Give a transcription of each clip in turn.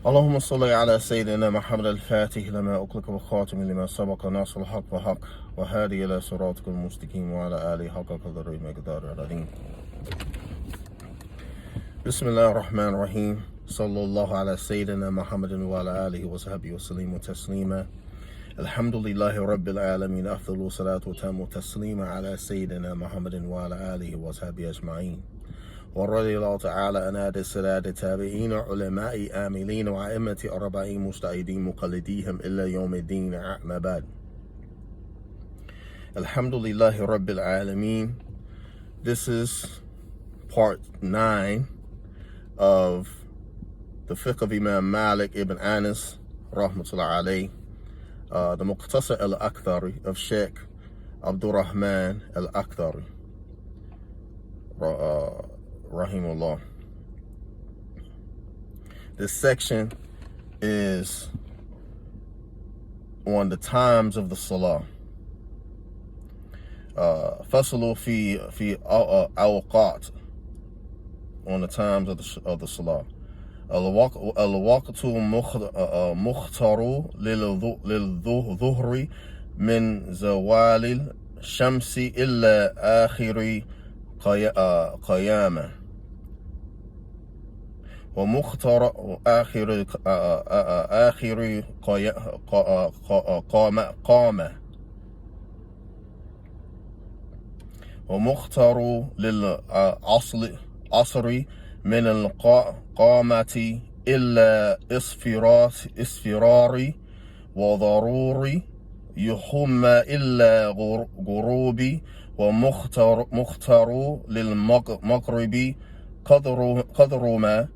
اللهم صل على سيدنا محمد الفاتح لما أغلق وخاتم لما سبق ناصر الحق وحق وهادي إلى صراطك المستقيم وعلى آله حق قدره مقدار العظيم. بسم الله الرحمن الرحيم. صلى الله على سيدنا محمد وعلى آله وصحبه وسلم تسليما. الحمد لله رب العالمين. أفضل صلاة وتم تسليما على سيدنا محمد وعلى آله وصحبه أجمعين. ورضي الله تعالى عن السادة التابعين علماء عاملين وأئمة أربعين مجتهدين مقلديهم إلى يوم الدين. أما بعد. Alhamdulillahi Rabbil Alameen. This is part 9 of the Fiqh of Imam Malik ibn Anas, rahmatullah alayh, the Mukhtasar al-Akhdari of Shaykh Abdur Rahmaan al-Akhdari, rahimullah. This section is on the times of the Salah. Faslu fi awqat, on the times of the Salah. Al-waqtu mukhtaru lil-dhuhri min zawalil shamsi illa akhiri qiyamah. ومختار آخر قامة ومختار للعصر من القامة إلا إصفرار وضروري يحمى إلا غروبي ومختار للمغرب قدر ما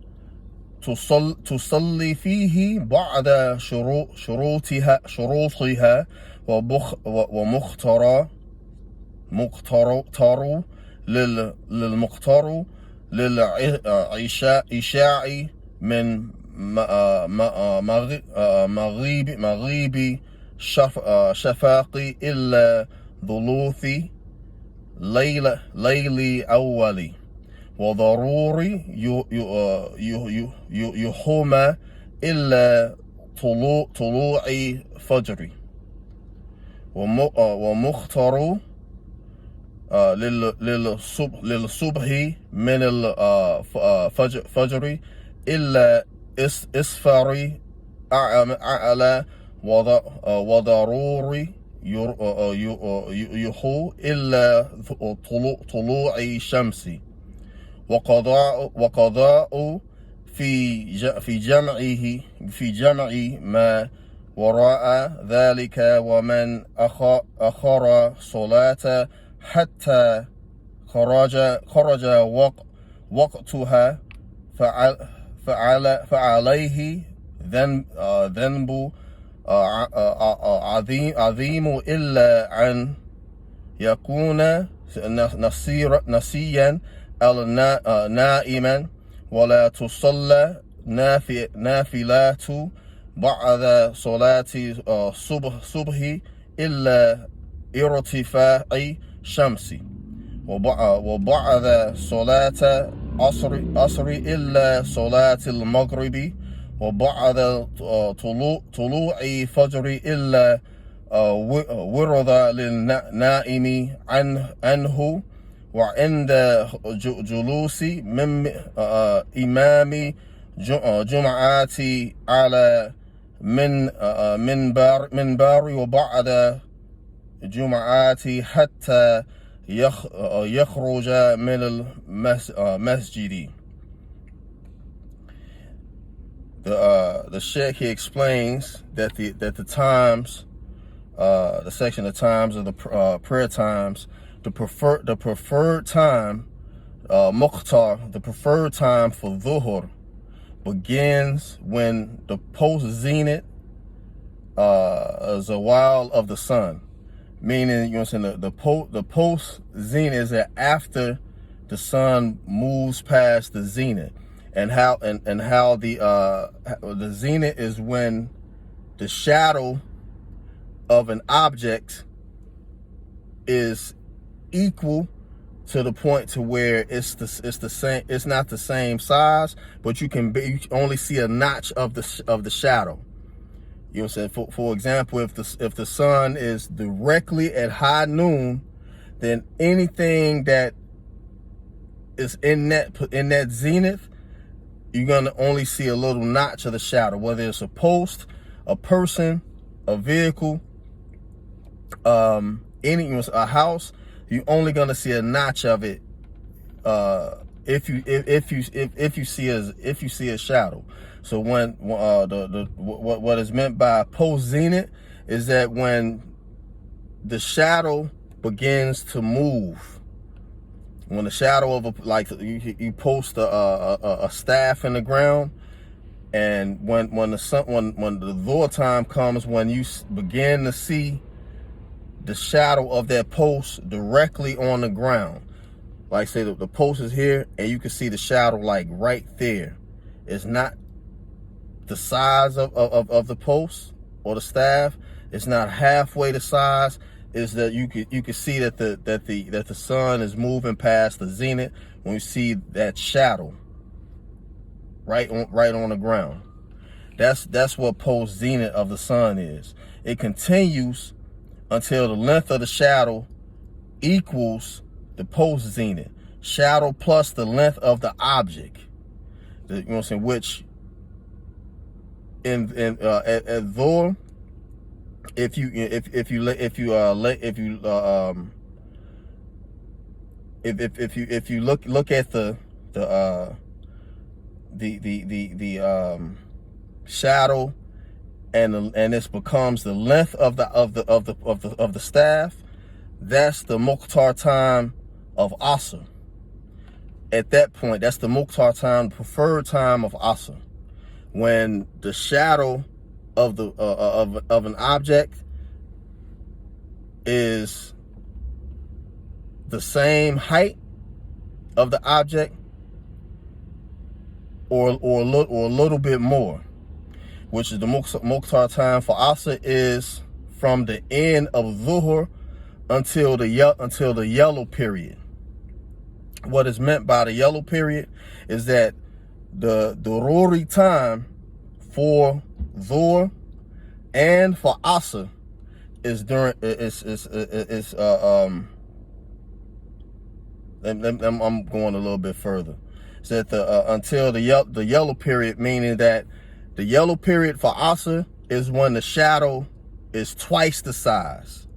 تصلي فيه بعد شروطها ومختار للعشاء من مغيب شفاق إلا ثلث ليل أولي وضروري يحوم إلا طلوع فجر ومختار للصبح من الفجر إلا إسفار أعلى وضروري يحو إلا طلوع الشمس وقضاء في جمع ما وراء ذلك ومن أخر صلاة حتى خرج وقتها فعليه ذنب عظيم إلا أن يكون نسيا أو نائما ولا تصلى نافلات بعد صلاة الصبح إلا ارتفاع الشمس وبعد صلاة عصر إلا صلاة المغرب وبعد طلوع فجر إلا ورد للنائم عنه وعند جلوس من إمام جمعات على منبر وبعد جمعات حتى يخرج من المسجد. The Shaykh, he explains that the times, the section of times of the prayer times, the preferred time, Mukhtar, the preferred time for Dhuhr begins when the post-zenith, zawal of the sun. Meaning, you know what I'm saying, the post-zenith is that after the sun moves past the zenith. And how the zenith is when the shadow of an object is equal to the point to where it's the same. It's not the same size, but you can only see a notch of the shadow. You know what I'm saying? For example, if the sun is directly at high noon, then anything that is in that zenith, you're gonna only see a little notch of the shadow, whether it's a post, a person, a vehicle, a house. You're only gonna see a notch of it if you see a shadow. So when what is meant by post zenith is that when the shadow begins to move, when the shadow of you post a staff in the ground, and when the dhuhr time comes, when you begin to see the shadow of that post directly on the ground, like say the post is here and you can see the shadow like right there. It's not the size of the post or the staff. It's not halfway the size. Is that you can see that the sun is moving past the zenith when you see that shadow right on the ground. That's what post zenith of the sun is. It continues until the length of the shadow equals the post zenith. Shadow plus the length of the object. You know what I'm saying? Which at dhuhr, if you look at the shadow, and this becomes the length of the staff, that's the Mukhtar time of Asr. At that point, that's the Mukhtar time, the preferred time of Asr, when the shadow of an object is the same height of the object, or a little bit more, which is the Mukhtar time for Asr is from the end of dhuhr until the yellow period. What is meant by the yellow period is that the daruri time for dhuhr and for Asr is during I'm going a little bit further. So that until the yellow period, meaning that the yellow period for Asr is when the shadow is twice the size.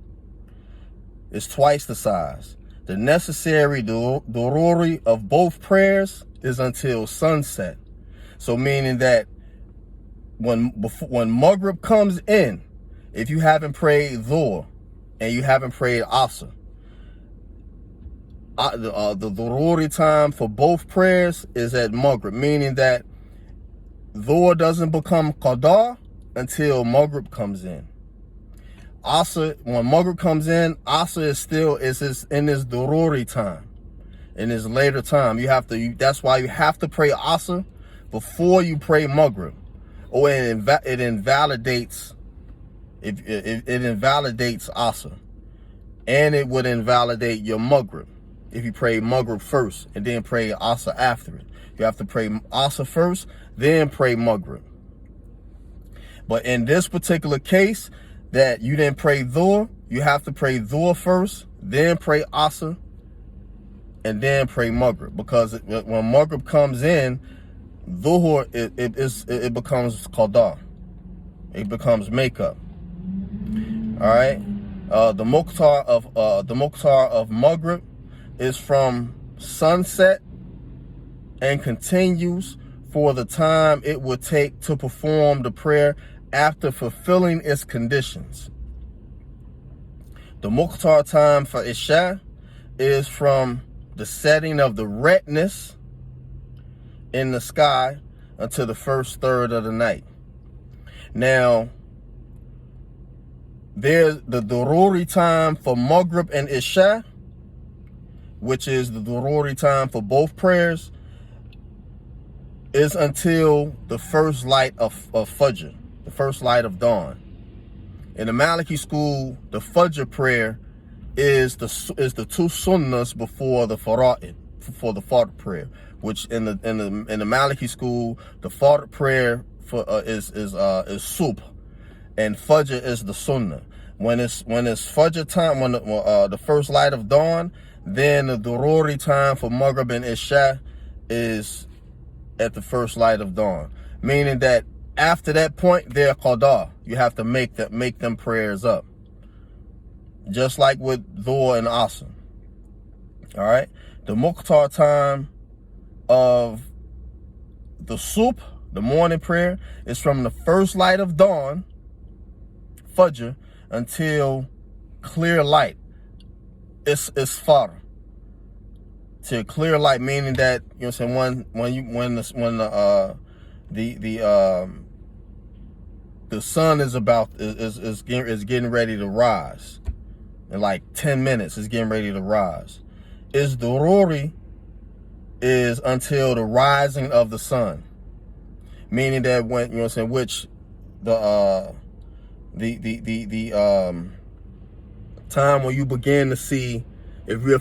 It's twice the size. The necessary daruri of both prayers is until sunset. So meaning that when Maghrib comes in, if you haven't prayed dhuhr and you haven't prayed Asr, the daruri time for both prayers is at Maghrib, meaning that dhuhr doesn't become qada until Maghrib comes in. Asr, when Maghrib comes in, Asr is in this daruri time, in this later time. That's why you have to pray Asr before you pray Maghrib, or it invalidates Asr, and it would invalidate your Maghrib if you pray Maghrib first and then pray Asr after it. You have to pray Asr first, then pray Maghrib. But in this particular case, that you didn't pray dhuhr, you have to pray dhuhr first, then pray Asr, and then pray Maghrib. Because when Maghrib comes in, dhuhr it becomes qada, it becomes makeup. All right, the Mukhtar of Maghrib is from sunset and continues for the time it would take to perform the prayer after fulfilling its conditions. The Mukhtar time for Isha is from the setting of the redness in the sky until the first third of the night. Now, there's the daruri time for Maghrib and Isha, which is the daruri time for both prayers, is until the first light of Fajr, the first light of dawn. In the Maliki school, the Fajr prayer is the two sunnahs before the fara'id, for the Fajr prayer, which in the Maliki school, the Fajr prayer is subh, and Fajr is the sunnah. When it's Fajr time, when the first light of dawn, then the dururi time for Maghrib and Isha is at the first light of dawn, meaning that after that point, they're qada. You have to make them prayers up, just like with Dhuhr and Asr. All right, the Mukhtasar time of the subh, the morning prayer, is from the first light of dawn, Fajr, until clear light. It's Fajr. Till clear light, meaning that, you know what I'm saying, when the sun is getting ready to rise. In like 10 minutes, it's getting ready to rise. Is dururi is until the rising of the sun, meaning that when, you know what I'm saying, which the time when you begin to see, if you're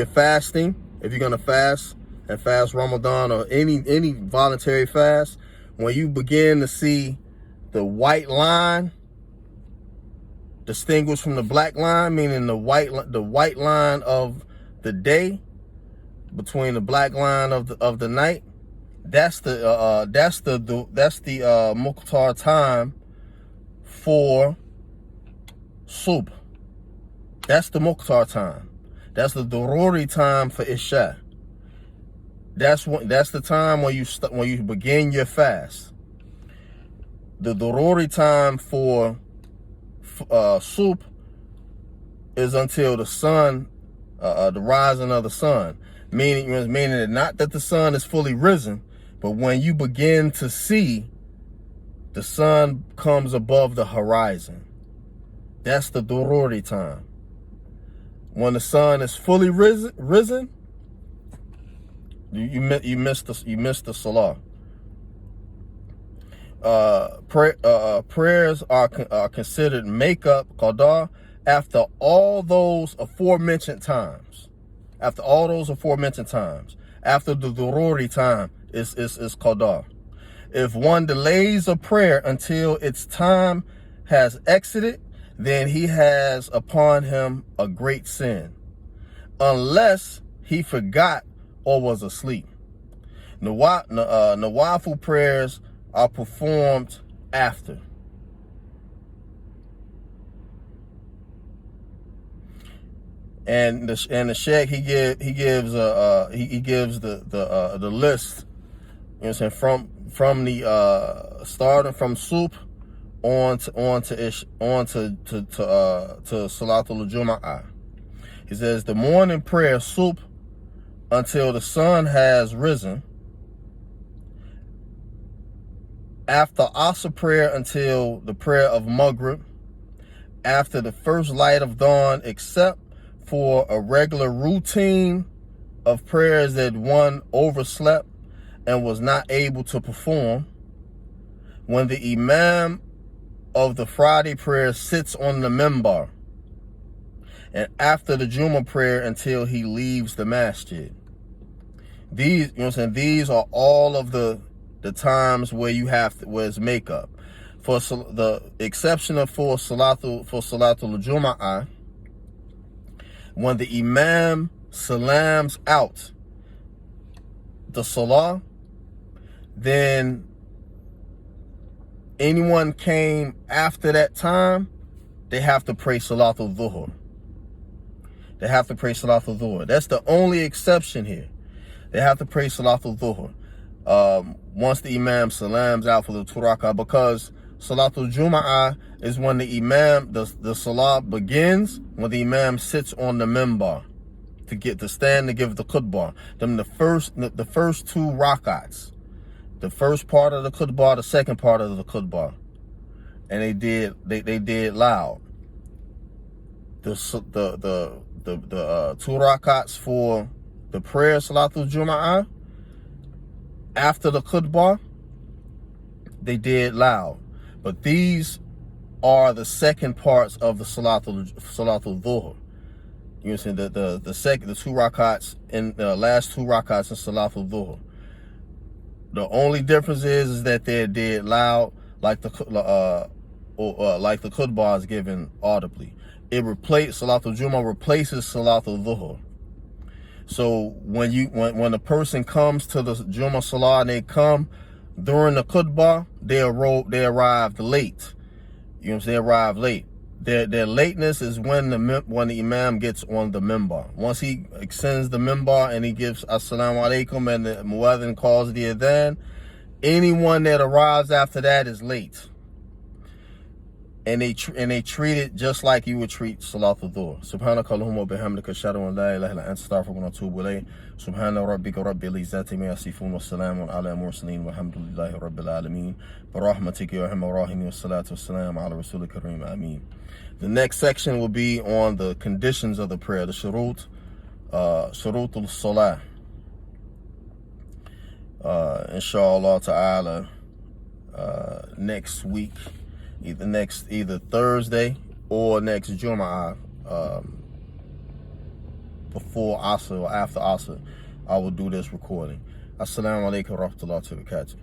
fasting, if you're gonna fast and fast Ramadan or any voluntary fast, when you begin to see the white line distinguished from the black line, meaning the white line of the day between the black line of the night, that's the Mukhtar time for subh. That's the Mukhtar time. That's the dururi time for Isha. That's the time when you begin your fast. The dururi time for subh is until the sun, the rising of the sun, meaning that not that the sun is fully risen, but when you begin to see the sun comes above the horizon. That's the dururi time. When the sun is fully risen, you missed the Salah. Prayers are considered makeup, qada, after all those aforementioned times. After the dururi time is qada. If one delays a prayer until its time has exited, then he has upon him a great sin, unless he forgot or was asleep. Nawafil prayers are performed after. And the Shaykh he gives the list, you know what I'm saying, from the starting from subh on to Salatul Jum'ah. He says the morning prayer subh until the sun has risen. After Asr prayer until the prayer of Maghrib. After the first light of dawn, except for a regular routine of prayers that one overslept and was not able to perform. When the Imam of the Friday prayer sits on the minbar, and after the Jummah prayer until he leaves the masjid. These, you know what I'm saying, these are all of the times where you have to, where it's makeup. For the exception of for Salatul Jum'ah, when the Imam salams out the Salah, then anyone came after that time, they have to pray Salatul Dhuhr. That's the only exception here. They have to pray Salatul Dhuhr once the Imam salams out for the 2 rak'ah, because Salatul Jum'ah is when the Imam, the Salah begins when the Imam sits on the minbar to stand to give the khutbah. Then the first 2 rak'ats, the first part of the khutbah, the second part of the khutbah, and they did loud. The 2 rak'ats for the prayer Salatul Jum'ah after the khutbah, they did loud. But these are the second parts of the Salatul Dhuhr. You know what I'm saying? The two rakats in the last two rakats in Salatul Dhuhr. The only difference is that they're dead loud, like the khutbah is given audibly. Salatul Jummah replaces Salatul Dhuhr. So when a person comes to the Jummah Salah and they come during the khutbah, they arrived late. You know what I'm saying? They arrived late. Their lateness is when the Imam gets on the minbar. Once he extends the minbar and he gives Assalamu alaikum and the Muadhin calls the adhan, anyone that arrives after that is late. And they treat it just like you would treat Salatul Dhuhr. Subhanakallahumma wa bihamdika ashhadu an la ilaha illa anta astaghfiruka wa atubu ilayk. Subhana rabbika rabbil izzati ma yasifun wa salamun ala mursalin walhamdulillahi rabbil alamin. Birahmatika ya arhamar rahimin wa salatu wassalam ala rasulil kareem. Ameen. The next section will be on the conditions of the prayer, the shurutul salah. Inshallah ta'ala, next week, either Thursday or next Jum'ah, before Asr or after Asr, I will do this recording. Assalamu alaikum wa rahmatullahi wa barakatuh.